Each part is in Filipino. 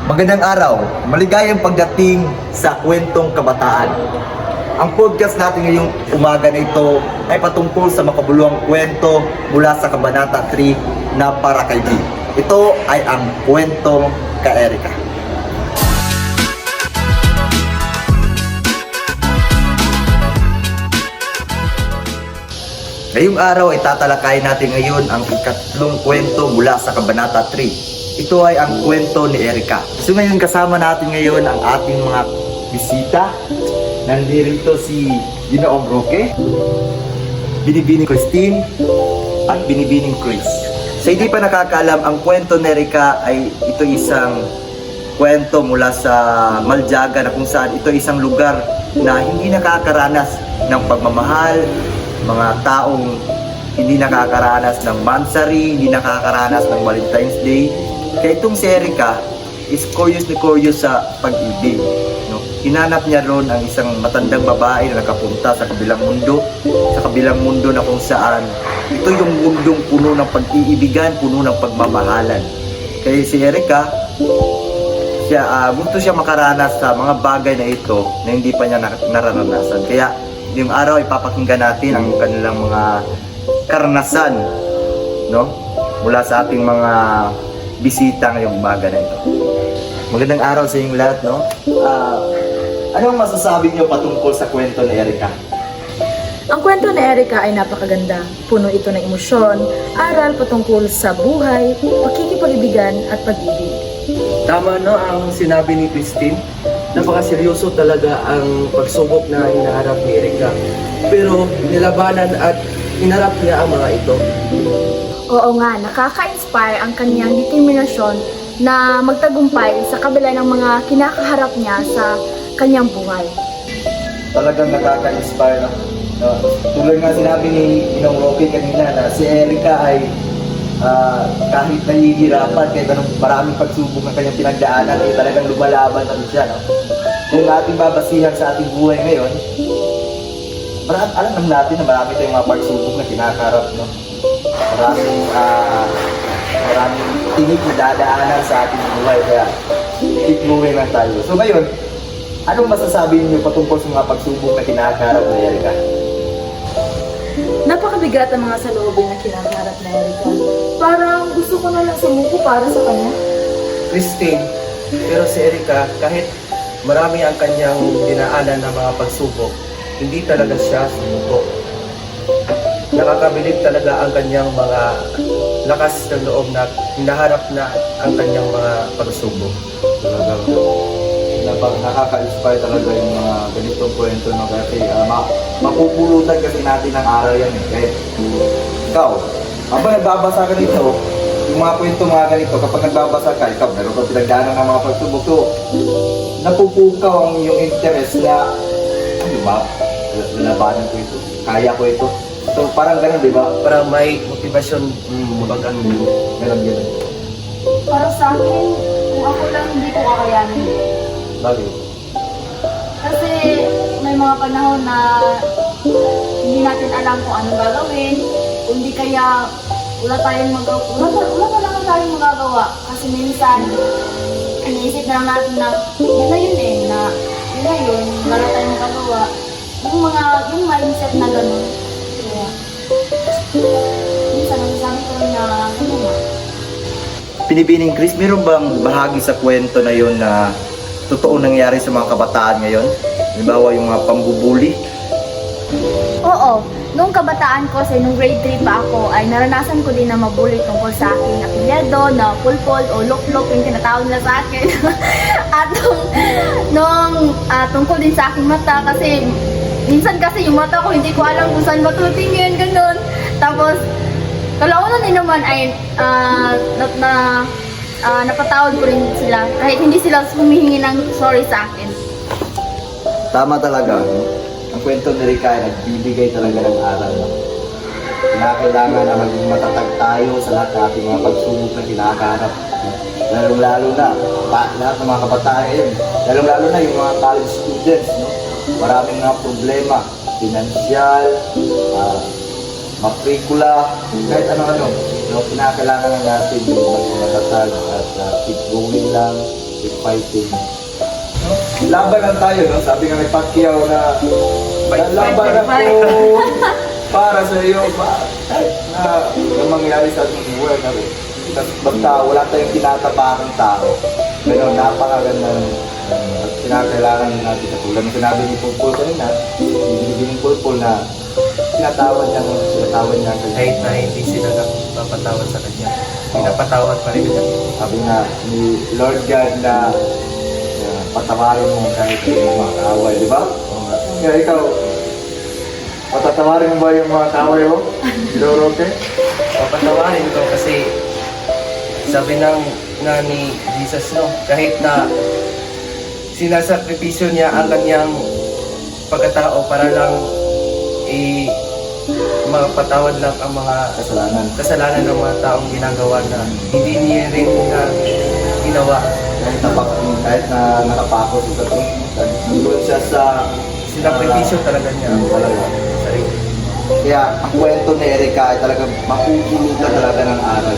Magandang araw, maligayang pagdating sa Kwentong Kabataan. Ang podcast natin ngayong umaga na ito ay patungkol sa makabuluhang kwento mula sa Kabanata 3 na para kay B. Ito ay ang Kwentong ka-Erika. Ngayong araw ay tatalakayin natin ngayon ang ikatlong kwento mula sa Kabanata 3. Ito ay ang kwento ni Erika. So ngayon kasama natin ngayon ang ating mga bisita. Nandito si Ginoong Roque, Binibining Christine, at Binibining Chris. Sa hindi pa nakakaalam, ang kwento ni Erika ay ito isang kwento mula sa Maljaga na kung saan ito isang lugar na hindi nakakaranas ng pagmamahal, mga taong hindi nakakaranas ng Mansari, hindi nakakaranas ng Valentine's Day. Kaya itong si Erika is curious sa pag-ibig. No? Hinanap niya ron ang isang matandang babae na nakapunta sa kabilang mundo na kung saan ito yung mundong puno ng pag-iibigan, puno ng pagmamahalan. Kaya si Erika, gusto siya makaranas sa mga bagay na ito na hindi pa niya nararanasan. Kaya ngayong araw ay papakinggan natin ang kanilang mga karanasan, no? Mula sa ating mga bisita ngayong umaga na ito. Magandang araw sa inyong lahat, no? Anong masasabi niyo patungkol sa kwento ni Erika? Ang kwento ni Erika ay napakaganda. Puno ito ng emosyon, aral patungkol sa buhay, pakikipag-ibigan at pag-ibig. Tama no ang sinabi ni Christine. Napakaseryoso talaga ang pagsubok na hinaharap ni Erika. Pero nilabanan at hinarap niya ang mga ito. Oo nga, nakaka-inspire ang kanyang determinasyon na magtagumpay sa kabila ng mga kinakaharap niya sa kanyang buhay. Talagang nakaka-inspire, no? Tulad nga sinabi ni Ginoong Roque kanina na si Erika ay kahit nahihirapan, kahit anong maraming pagsubok ng kanyang pinagdaanan, ay talagang lumalaban na rin siya, no? Kung ating babasihan sa ating buhay ngayon, alam naman natin na marami tayong mga pagsubok na kinakarap, no? Maraming tinig na dadaanan sa ating buhay, kaya keep moving lang tayo. So ngayon, anong masasabi niyo patungkol sa mga pagsubok na kinakarap ni Erika? Napakabigat ang mga saloobin na kinakaharap na Erika. Parang gusto ko na lang sumuko para sa kanya. Christine, pero si Erika, kahit marami ang kanyang dinaanan ng mga pagsubok, hindi talaga siya sumuko. Nakakabilib talaga ang kanyang mga lakas ng loob na hinaharap na ang kanyang mga pagsubok. Talagang nakaka-inspire talaga yung mga ganitong kwento, no? Kasi mapupulutan kasi natin ang aral yan, eh. Kahit ikaw, habang nagbabasa ka nito, yung mga kwento mga ganito, kapag nagbabasa ka, ikaw, meron ka pinagdaanan ng mga pagsubok, so napupukaw ang iyong interest na, ano ba, lalabanan ko ito, kaya ko ito. So parang ganun, di ba? Para may motivasyon mabagang Ganun. Para sa akin, kung ako lang hindi ko kakayanin. Bakit? Kasi may mga panahon na hindi natin alam kung anong gagawin, kung hindi kaya wala na lang tayong magagawa. Kasi minsan, iniisip na lang natin na yun na yun eh, na yun na yun, wala tayong magagawa. Yung mindset na gano'n. Kaya, minsan nasasabi ko rin na ano nga. Binibining Chris, meron bang bahagi sa kwento na yun na totoo nangyari sa mga kabataan ngayon? Halimbawa yung mga pambubuli? Oo, nung kabataan ko, nung grade 3 pa ako, ay naranasan ko din na mabully tungkol sa aking apelyido na pulpol o loklok yung tinatawag nila sa akin. At nung tungkol din sa aking mata, kasi minsan kasi yung mata ko hindi ko alam kung saan ba tutingin, ganun. Tapos, kalaunan din naman ay napatawad ko rin sila kahit hindi sila humihingi ng sorry sa akin. Tama talaga, no? Ang kwento ni Erika ay nagbibigay talaga ng aral, no? Kailangan na maging matatag tayo sa lahat ng ating mga pagsubok na kinakaharap, no? Lalong-lalo na, lahat ng mga kabataan ngayon, lalong-lalo na yung mga college students, no? Maraming mga problema, pinansyal, matrikula, kahit ano-ano. No, kinakailangan na natin yung maging matatag at keep going lang. with fighting. No? Laban lang tayo, no? Sabi nga ni Pacquiao na laban ako para sa iyo. Kahit na yung mangyari sa ating buhay na rin. Basta wala tayong tinatapakang tao. Pero napakaganda at kinakailangan natin. Katulad ng sinabi ni Pulpul kanina, ibigin ni Pulpul na tinatawad niya Kahit na hindi sila napapatawad sa kanya, pinapatawad pa rin niya. Sabi nga ni Lord God na patawarin mo kahit yung mga kaaway, di ba? Kaya ikaw, patatawarin mo ba yung mga kaaway mo? Lord, okay? Papatawarin ko kasi sabi nga ni Jesus, no, kahit na sinasakripisyo niya ang kanyang pagkatao para lang mapatawad lang ang mga kasalanan ng mga taong ginagawa na hindi niya rin na ginawa. Kahit na nakapako sa ito, doon siya sa Sinakripisyo talaga niya ang talaga. sarili. Kaya ang kwento ni Erika ay talagang mapupulutan talaga ng aral.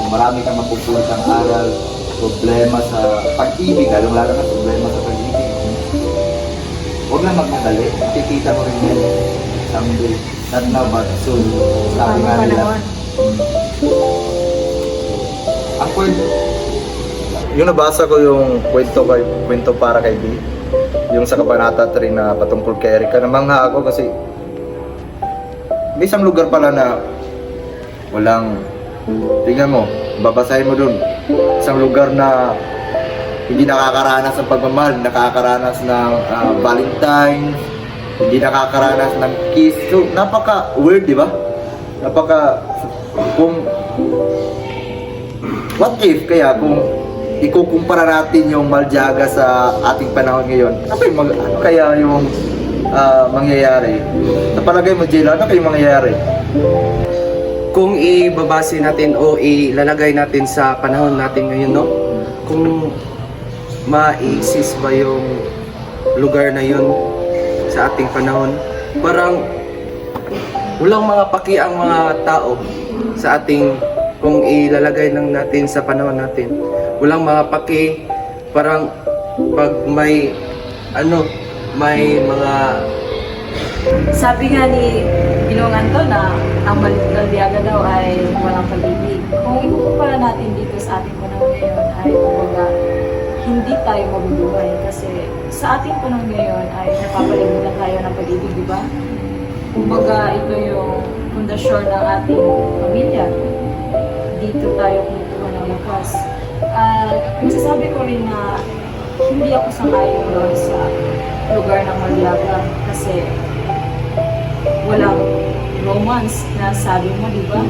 Marami kang mapupulutan ng aral, problema sa pag-ibig, lalo-lalo na problema sa pag-ibig. Huwag lang magmadali, makikita mo rin yan someday. Not now but soon. Sabi nga nila. Ang kwento, yung nabasa ko yung kwento para kay Dee, yung sa Kabanata 3 na patungkol kay Erika, namangha ako kasi may isang lugar pala na walang, tingnan mo, babasahin mo dun, isang lugar na hindi nakakaranas ng pagmamahal, nakakaranas ng Valentine, hindi nakakaranas ng kiss. So, napaka-weird, di ba? What if kaya kung ikukumpara natin yung Maljaga sa ating panahon ngayon, ano kaya yung mangyayari? Sa palagay mo, Jela, ano kaya yung mangyayari? Kung ibabase natin o ilalagay natin sa panahon natin ngayon, no? Kung ma-exist ba yung lugar na yun sa ating panahon, parang walang mga paki ang mga tao sa ating, kung ilalagay lang natin sa panahon natin, walang mga paki. Parang pag may mga Sabi nga ni Ginoong Anton na ang Maljaga daw ay walang pag-ibig. Kung ikukumpara natin dito sa ating panahon ngayon ay kumbaga hindi tayo mabubuhay kasi sa ating panahon ngayon ay napapalibutan tayo ng pag-ibig, di ba? Kumbaga ito yung pundasyon ng ating pamilya. Dito tayo kumukuha ng lakas. At masasabi ko rin na hindi ako sang-ayon doon sa lugar ng Maljaga kasi walang romance na sabi mo, di ba?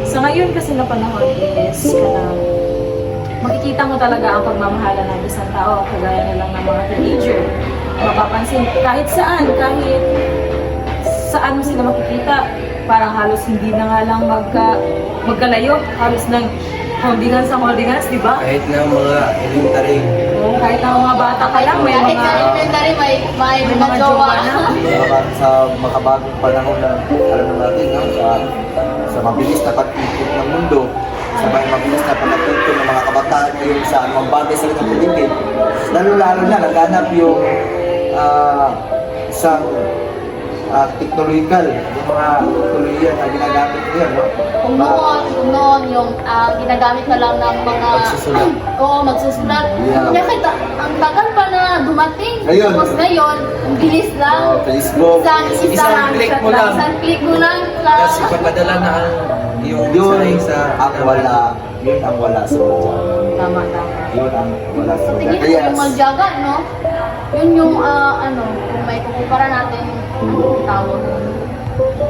Sa ngayon kasi na panahon is makikita mo talaga ang pagmamahalan ng isang tao, kagaya na lang ng mga teenager. Mapapansin kahit saan mo sila makikita, parang halos hindi na nga lang magkalayo, halos nang holdingas, di ba? kahit na mga elementary, Oo, kahit ang mga bata pa lang, may Kahit mga... sa elementary, may mga mga jowa jowa. na. Sa makabagong panahon na alam na natin, no? sa mabilis na pag-ikot ng mundo, sa may mabilis na pag-ikot ng mga kabataan ngayon sa mga bagay sa kanyang paligid, lalo-lalo na naghanap yung isang technological, yung mga teknolohiya na ginagamit ngayon, no? Kung noon yung ginagamit na lang ng mga... Magsusulat. Oo, magsusulat. Yeah. Kaya ang tagal pa na dumating. Ayun. Tapos ngayon, ang bilis lang. Facebook, Isang click mo lang. Isang click mo lang. kasi papadala na ang yung yun sa ang wala, yun ang wala sa Maljaga. Tama. Yun ang wala sa Sa Maljaga. tingin ko Kaya, yung Maljaga, no? Yun yung, kung may kukumpara natin, ang tawag.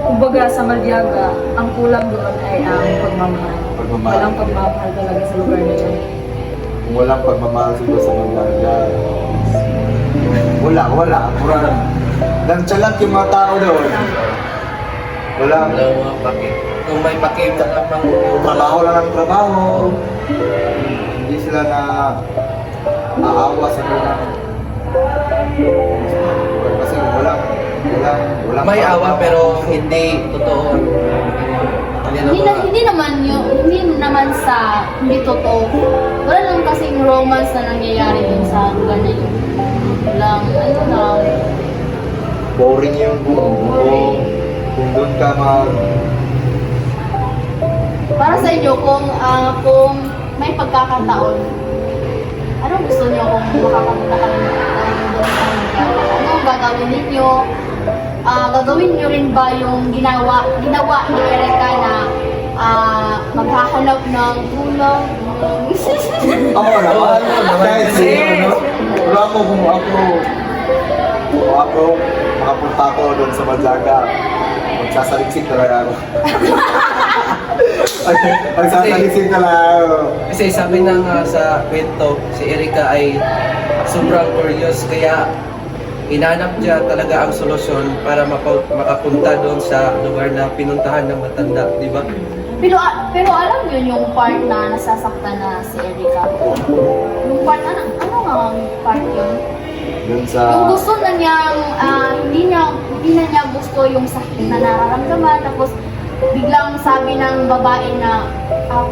Kumbaga sa Maljaga, ang kulang doon ay ang pagmamahal. Pagmamahal. Walang pagmamahal talaga sa lugar na yun. kung walang pagmamahal siguro sa Maljaga, wala. Kurang. Nagtsalat yung mga tao doon. Wala. walang mga paki. Kung may paki ka pang Trabaho lang ang trabaho. Hindi sila na aawa sa mga kasi walang may awa pero hindi totoo. Hindi naman sa hindi totoo. Wala lang kasing romance na nangyayari dun sa lugar na yun. Walang, ano lang. Boring yung kung doon ka Para sa inyo, kung may pagkakataon, anong gusto niyo kung makakapunta kami doon sa lugar? Anong gagawin ninyo? Gagawin niyo rin ba yung ginawa ni Erica na maghahanap ng tulong? Ako naman, kahit sino, no? Wala ko kung ako makapunta ko doon sa Madlaga, magsasaliksik talaga ako. Magsasaliksik talaga ako. Kasi sabi na nga sa kwento, si Erica ay sobrang curious kaya hinanap niya talaga ang solusyon para makapunta doon sa lugar na pinuntahan ng matanda, di ba? Pero alam niyo yung part na nasasaktan na si Erica? Yung part, ano nga ang part yun? Doon sa... Yung gusto na niyang, hindi na niya gusto yung sakit na nararamdaman, tapos biglang sabi ng babae na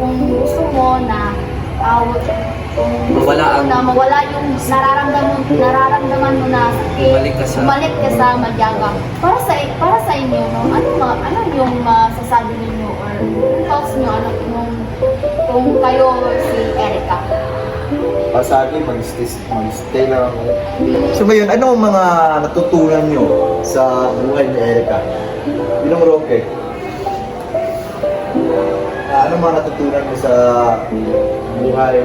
kung gusto mo na mawala yung nararamdaman mo na sakit, bumalik ka sa Madyaga. Para sa inyo, no? Ano yung sasabi ninyo or thoughts niyo kung kayo si Erica? Sa akin, mag-stay lang ako. So ngayon, ano ang mga natutunan nyo sa buhay ni Erica? Bilang Roque, ano mga natutunan mo sa buhay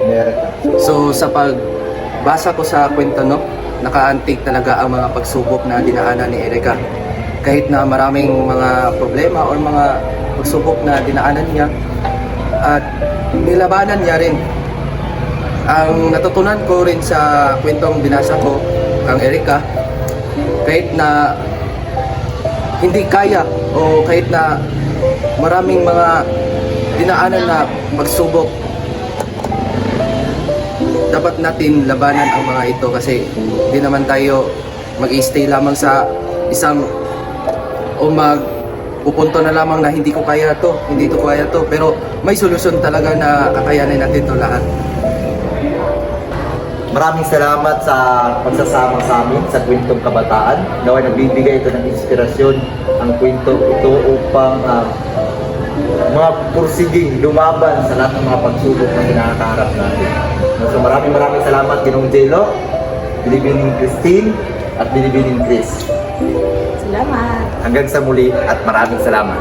ni Erica? So sa pagbasa ko sa kwento, no, nakaantig talaga ang mga pagsubok na dinaanan ni Erica. Kahit na maraming mga problema o mga pagsubok na dinaanan niya at nilabanan niya rin. Ang natutunan ko rin sa kwentong binasa ko, ang Erica, kahit na hindi kaya o kahit na maraming mga dinaanan na pagsubok, dapat natin labanan ang mga ito kasi hindi naman tayo mag-stay lamang sa isang o pupunto na lamang na hindi ko kaya to, pero may solusyon talaga na kakayanin natin to lahat. Maraming salamat sa pagsasama sa amin sa Kwentong Kabataan. Naway nagbibigay ito ng inspirasyon ang kwento ito upang mga pursiging lumaban sa lahat ng mga pagsubok na kinakaharap natin. So maraming salamat Ginong Jello, Binibining Christine at Binibining Chris. Salamat! Hanggang sa muli at maraming salamat.